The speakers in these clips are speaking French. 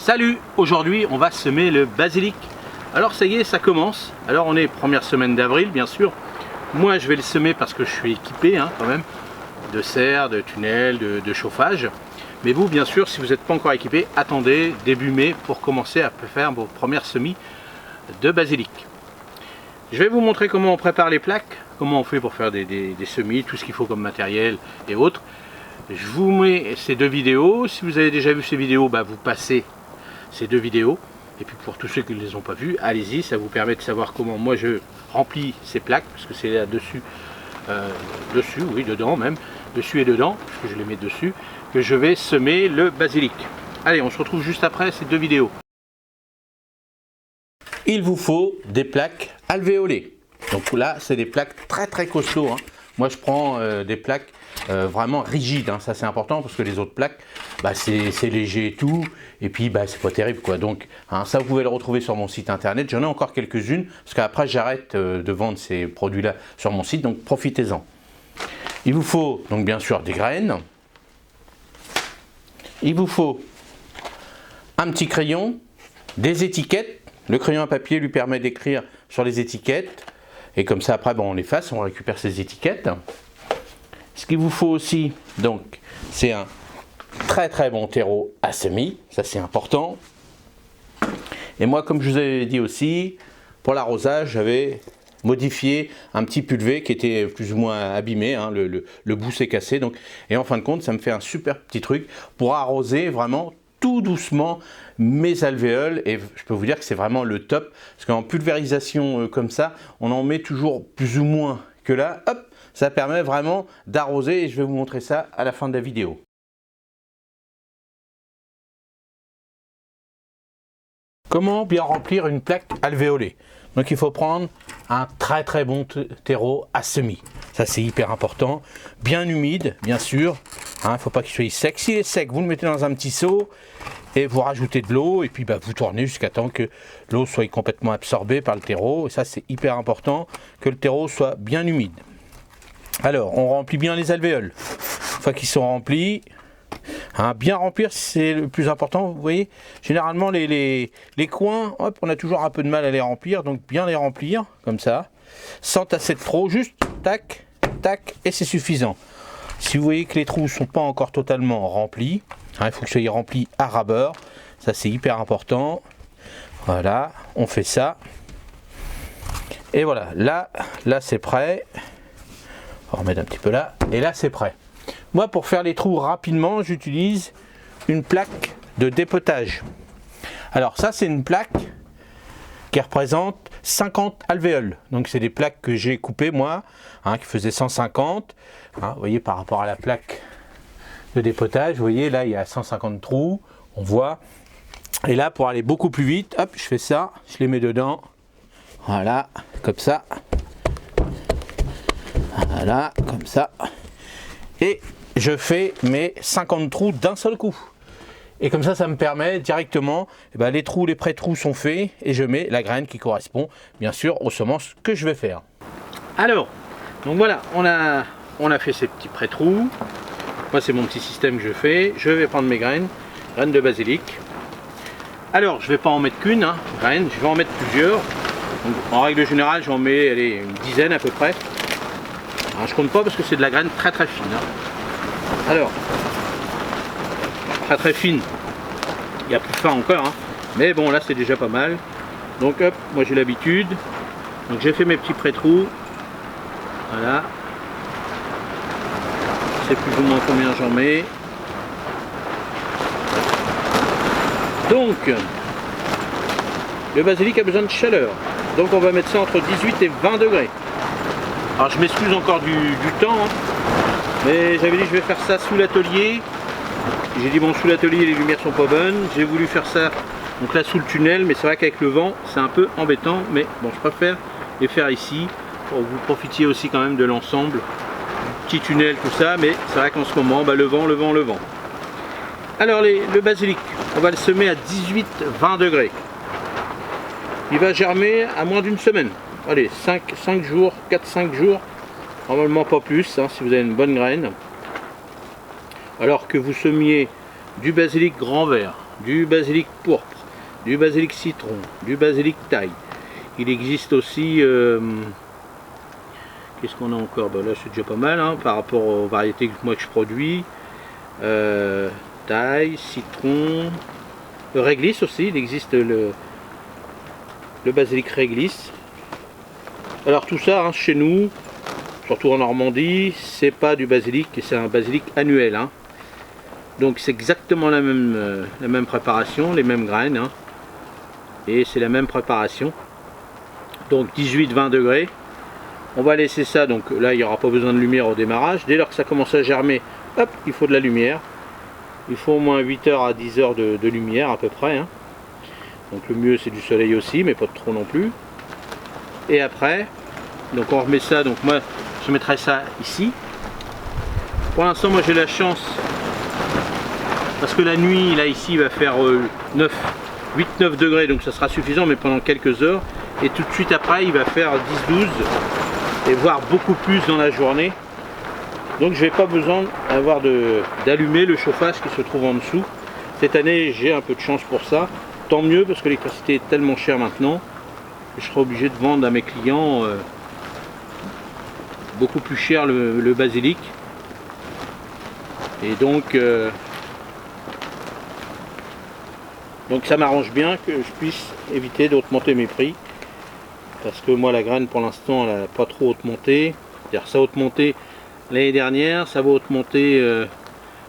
Salut, aujourd'hui on va semer le basilic. Alors ça y est, ça commence. Alors on est première semaine d'avril bien sûr. Moi je vais le semer parce que je suis équipé quand même de serre, de tunnel, de chauffage. Mais vous bien sûr, si vous n'êtes pas encore équipé, attendez début mai pour commencer à faire vos premières semis de basilic. Je vais vous montrer comment on prépare les plaques, comment on fait pour faire des semis, tout ce qu'il faut comme matériel et autres. Je vous mets ces deux vidéos. Si vous avez déjà vu ces vidéos, vous passez ces deux vidéos. Et puis pour tous ceux qui ne les ont pas vues, allez-y, ça vous permet de savoir comment moi je remplis ces plaques, parce que c'est là-dessus, oui, dedans même, dessus et dedans, parce que je les mets dessus, que je vais semer le basilic. Allez, on se retrouve juste après ces deux vidéos. Il vous faut des plaques alvéolées. Donc là, c'est des plaques très costauds. Moi, je prends des plaques vraiment rigides. Ça, c'est important parce que les autres plaques, c'est léger et tout. Et puis, c'est pas terrible, quoi. Donc, ça, vous pouvez le retrouver sur mon site internet. J'en ai encore quelques-unes parce qu'après, j'arrête de vendre ces produits-là sur mon site. Donc, profitez-en. Il vous faut, donc, bien sûr, des graines. Il vous faut un petit crayon, des étiquettes. Le crayon à papier lui permet d'écrire sur les étiquettes. Et comme ça, après, on efface, on récupère ces étiquettes. Ce qu'il vous faut aussi, donc, c'est un très bon terreau à semis. Ça, c'est important. Et moi, comme je vous avais dit aussi, pour l'arrosage, j'avais modifié un petit pulvé qui était plus ou moins abîmé. Le bout s'est cassé. Donc, et en fin de compte, ça me fait un super petit truc pour arroser vraiment tout doucement mes alvéoles, et je peux vous dire que c'est vraiment le top, parce qu'en pulvérisation comme ça, on en met toujours plus ou moins que là, hop, ça permet vraiment d'arroser, et je vais vous montrer ça à la fin de la vidéo. Comment bien remplir une plaque alvéolée? Donc il faut prendre un très bon terreau à semis. Ça c'est hyper important. Bien humide, bien sûr. Il ne faut pas qu'il soit sec. S'il est sec, vous le mettez dans un petit seau et vous rajoutez de l'eau. Et puis vous tournez jusqu'à temps que l'eau soit complètement absorbée par le terreau. Et ça c'est hyper important, que le terreau soit bien humide. Alors on remplit bien les alvéoles. Une fois qu'ils sont remplis, bien remplir, c'est le plus important. Vous voyez, généralement les coins, hop, on a toujours un peu de mal à les remplir, donc bien les remplir comme ça, sans tasser de trop, juste tac et c'est suffisant. Si vous voyez que les trous sont pas encore totalement remplis, il faut que ça soit rempli à ras bord, ça c'est hyper important. Voilà, on fait ça et voilà, là c'est prêt. On va remettre un petit peu là, et là c'est prêt. Moi, pour faire les trous rapidement, j'utilise une plaque de dépotage. Alors ça, c'est une plaque qui représente 50 alvéoles. Donc c'est des plaques que j'ai coupées moi, qui faisaient 150. Vous voyez, par rapport à la plaque de dépotage, vous voyez, là il y a 150 trous, on voit. Et là, pour aller beaucoup plus vite, hop, je fais ça, je les mets dedans. Voilà, comme ça. Voilà, comme ça. Et je fais mes 50 trous d'un seul coup. Et comme ça, ça me permet directement, les trous, les pré-trous sont faits et je mets la graine qui correspond, bien sûr, aux semences que je vais faire. Alors, donc voilà, on a fait ces petits pré-trous. Moi, c'est mon petit système que je fais. Je vais prendre mes graines de basilic. Alors, je ne vais pas en mettre qu'une graine, je vais en mettre plusieurs. Donc, en règle générale, j'en mets une dizaine à peu près. Alors, je compte pas parce que c'est de la graine très fine. Alors, très fine, il y a plus fin encore, mais bon, là c'est déjà pas mal. Donc hop, moi j'ai l'habitude. Donc j'ai fait mes petits pré-trous. Voilà. C'est plus ou moins combien j'en mets. Donc, le basilic a besoin de chaleur. Donc on va mettre ça entre 18 et 20 degrés. Alors je m'excuse encore du temps, mais j'avais dit je vais faire ça sous l'atelier. J'ai dit bon, sous l'atelier les lumières sont pas bonnes. J'ai voulu faire ça donc là sous le tunnel, mais c'est vrai qu'avec le vent c'est un peu embêtant. Mais bon, je préfère les faire ici pour que vous profitiez aussi quand même de l'ensemble. Petit tunnel, tout ça, mais c'est vrai qu'en ce moment, le vent. Alors le basilic, on va le semer à 18-20 degrés. Il va germer à moins d'une semaine. Allez, 5 jours, 4-5 jours. Normalement pas plus, si vous avez une bonne graine. Alors que vous semiez du basilic grand vert du basilic pourpre, du basilic citron, du basilic thaï. Il existe aussi, qu'est-ce qu'on a encore? Ben là c'est déjà pas mal hein, par rapport aux variétés que moi je produis. Thaï, citron, le réglisse aussi, il existe le basilic réglisse. Alors tout ça hein, chez nous, surtout en Normandie, c'est pas du basilic, c'est un basilic annuel. Hein. Donc c'est exactement la même préparation, les mêmes graines. Hein. Et c'est la même préparation. Donc 18-20 degrés. On va laisser ça, donc là il n'y aura pas besoin de lumière au démarrage. Dès lors que ça commence à germer, hop, il faut de la lumière. Il faut au moins 8 heures à 10 heures de lumière à peu près. Hein. Donc le mieux c'est du soleil aussi, mais pas de trop non plus. Et après, donc on remet ça, donc moi je mettrai ça ici. Pour l'instant moi j'ai la chance, parce que la nuit là ici va faire 8-9 degrés, donc ça sera suffisant, mais pendant quelques heures. Et tout de suite après il va faire 10-12 et voire beaucoup plus dans la journée. Donc je n'ai pas besoin d'allumer le chauffage qui se trouve en dessous. Cette année j'ai un peu de chance pour ça. Tant mieux parce que l'électricité est tellement chère maintenant que je serai obligé de vendre à mes clients beaucoup plus cher le basilic. Et donc ça m'arrange bien que je puisse éviter d'augmenter mes prix. Parce que moi la graine pour l'instant elle n'a pas trop augmenté. C'est-à-dire ça a augmenté l'année dernière, ça va augmenter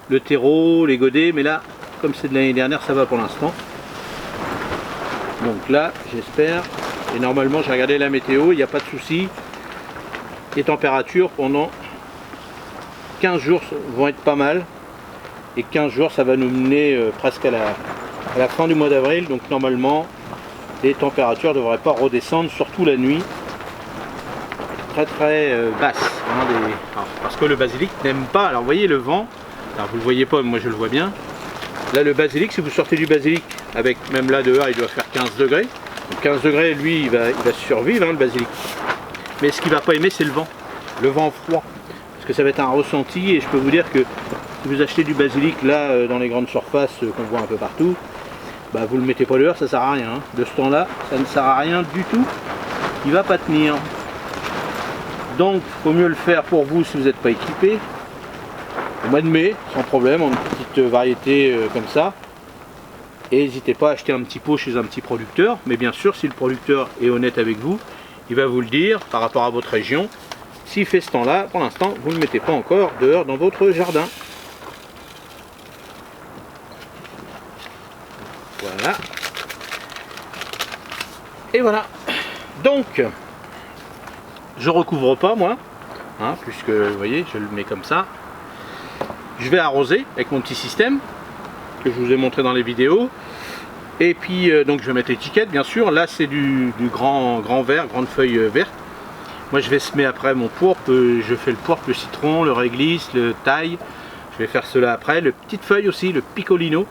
le terreau, les godets, mais là comme c'est de l'année dernière ça va pour l'instant. Donc là j'espère, et normalement j'ai regardé la météo, il n'y a pas de souci. Les températures pendant 15 jours vont être pas mal, et 15 jours ça va nous mener presque à la fin du mois d'avril, donc normalement les températures ne devraient pas redescendre, surtout la nuit, très basse. Hein, parce que le basilic n'aime pas, alors vous voyez le vent, alors vous le voyez pas, moi je le vois bien. Là le basilic, si vous sortez du basilic, avec même là dehors il doit faire 15 degrés. Donc 15 degrés lui il va survivre hein, le basilic. Mais ce qu'il ne va pas aimer c'est le vent froid. Parce que ça va être un ressenti, et je peux vous dire que si vous achetez du basilic là dans les grandes surfaces qu'on voit un peu partout, bah, vous ne le mettez pas dehors, ça sert à rien. Hein. De ce temps là, ça ne sert à rien du tout. Il ne va pas tenir. Donc il faut mieux le faire pour vous si vous n'êtes pas équipé. Au mois de mai, sans problème, en une petite variété comme ça. Et n'hésitez pas à acheter un petit pot chez un petit producteur. Mais bien sûr, si le producteur est honnête avec vous, il va vous le dire par rapport à votre région. S'il fait ce temps-là, pour l'instant, vous ne le mettez pas encore dehors dans votre jardin. Voilà. Et voilà. Donc, je recouvre pas moi, hein, puisque vous voyez, je le mets comme ça. Je vais arroser avec mon petit système que je vous ai montré dans les vidéos. Et puis donc je vais mettre l'étiquette bien sûr. Là c'est du grand vert, grande feuille verte. Moi je vais semer après mon pourpre. Je fais le pourpre, le citron, le réglisse, le thaï. Je vais faire cela après. Le petite feuille aussi, le piccolino.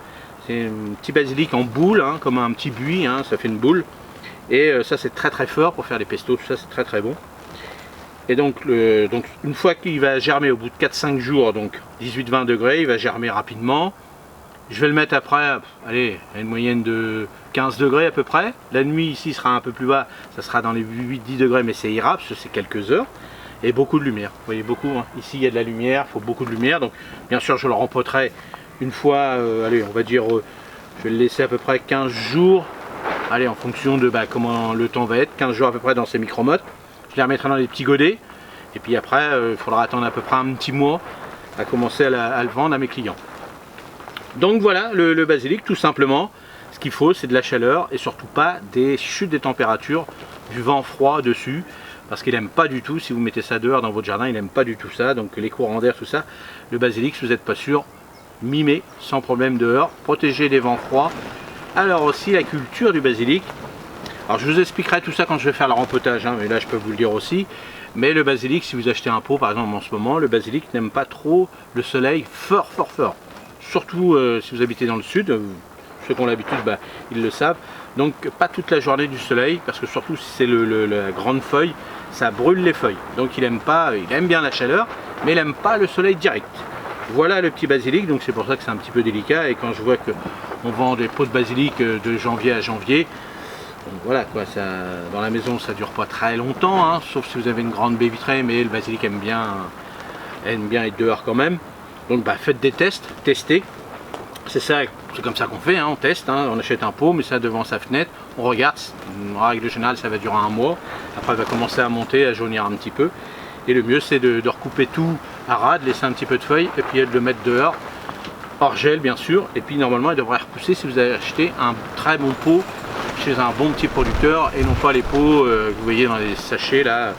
C'est un petit basilic en boule, hein, comme un petit buis, hein, ça fait une boule. Et ça c'est très fort pour faire des pestos, tout ça c'est très bon. Et donc une fois qu'il va germer au bout de 4-5 jours, donc 18-20 degrés, il va germer rapidement. Je vais le mettre après, allez, à une moyenne de 15 degrés à peu près. La nuit ici sera un peu plus bas, ça sera dans les 8-10 degrés, mais c'est ira, parce que c'est quelques heures. Et beaucoup de lumière, vous voyez beaucoup, hein. Ici il y a de la lumière, il faut beaucoup de lumière. Donc bien sûr je le rempoterai une fois, allez on va dire, je vais le laisser à peu près 15 jours. Allez, en fonction de comment le temps va être, 15 jours à peu près dans ces micro-mottes. Je les remettrai dans les petits godets. Et puis après, il faudra attendre à peu près un petit mois à commencer à le vendre à mes clients. Donc voilà le basilic, tout simplement. Ce qu'il faut, c'est de la chaleur et surtout pas des chutes des températures, du vent froid dessus. Parce qu'il n'aime pas du tout, si vous mettez ça dehors dans votre jardin, il n'aime pas du tout ça. Donc les courants d'air, tout ça. Le basilic, si vous n'êtes pas sûr, mimez sans problème dehors. Protégez des vents froids. Alors aussi la culture du basilic. Alors je vous expliquerai tout ça quand je vais faire le rempotage, hein, mais là je peux vous le dire aussi. Mais le basilic, si vous achetez un pot par exemple en ce moment, le basilic n'aime pas trop le soleil fort. Surtout si vous habitez dans le sud, ceux qui ont l'habitude, ils le savent. Donc pas toute la journée du soleil, parce que surtout si c'est la grande feuille, ça brûle les feuilles. Donc il aime bien la chaleur, mais il n'aime pas le soleil direct. Voilà le petit basilic, donc c'est pour ça que c'est un petit peu délicat. Et quand je vois que on vend des pots de basilic de janvier à janvier. Donc voilà quoi, ça, dans la maison ça dure pas très longtemps, hein, sauf si vous avez une grande baie vitrée, mais le basilic aime bien être dehors quand même. Donc bah, faites des tests, testez. C'est comme ça qu'on fait, hein, on teste, hein, on achète un pot, met ça devant sa fenêtre, on regarde, en règle générale ça va durer un mois, après il va commencer à monter, à jaunir un petit peu. Et le mieux c'est de recouper tout à ras, de laisser un petit peu de feuilles et puis de le mettre dehors, hors gel bien sûr, et puis normalement il devrait repousser si vous avez acheté un très bon pot chez un bon petit producteur et non pas les pots que vous voyez dans les sachets là,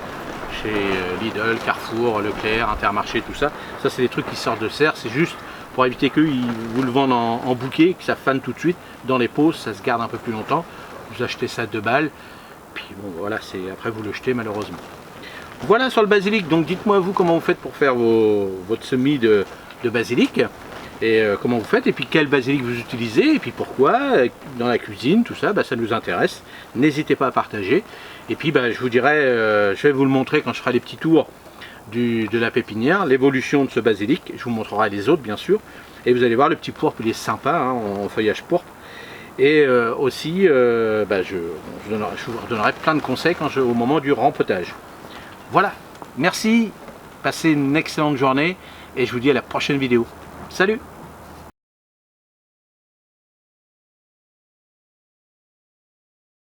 chez Lidl, Carrefour, Leclerc, Intermarché, tout ça. Ça c'est des trucs qui sortent de serre, c'est juste pour éviter qu'ils vous le vendent en bouquet, que ça fane tout de suite. Dans les pots, ça se garde un peu plus longtemps. Vous achetez ça 2 balles, puis bon voilà, après vous le jetez malheureusement. Voilà sur le basilic, donc dites-moi vous comment vous faites pour faire votre semis de basilic, et comment vous faites, et puis quel basilic vous utilisez, et puis pourquoi, dans la cuisine, tout ça, bah, ça nous intéresse. N'hésitez pas à partager, et puis bah, je vous dirai, je vais vous le montrer quand je ferai les petits tours de la pépinière, l'évolution de ce basilic, je vous montrerai les autres bien sûr, et vous allez voir le petit pourpre, il est sympa, hein, en feuillage pourpre, et aussi bah, je vous redonnerai plein de conseils au moment du rempotage. Voilà, merci, passez une excellente journée, et je vous dis à la prochaine vidéo. Salut!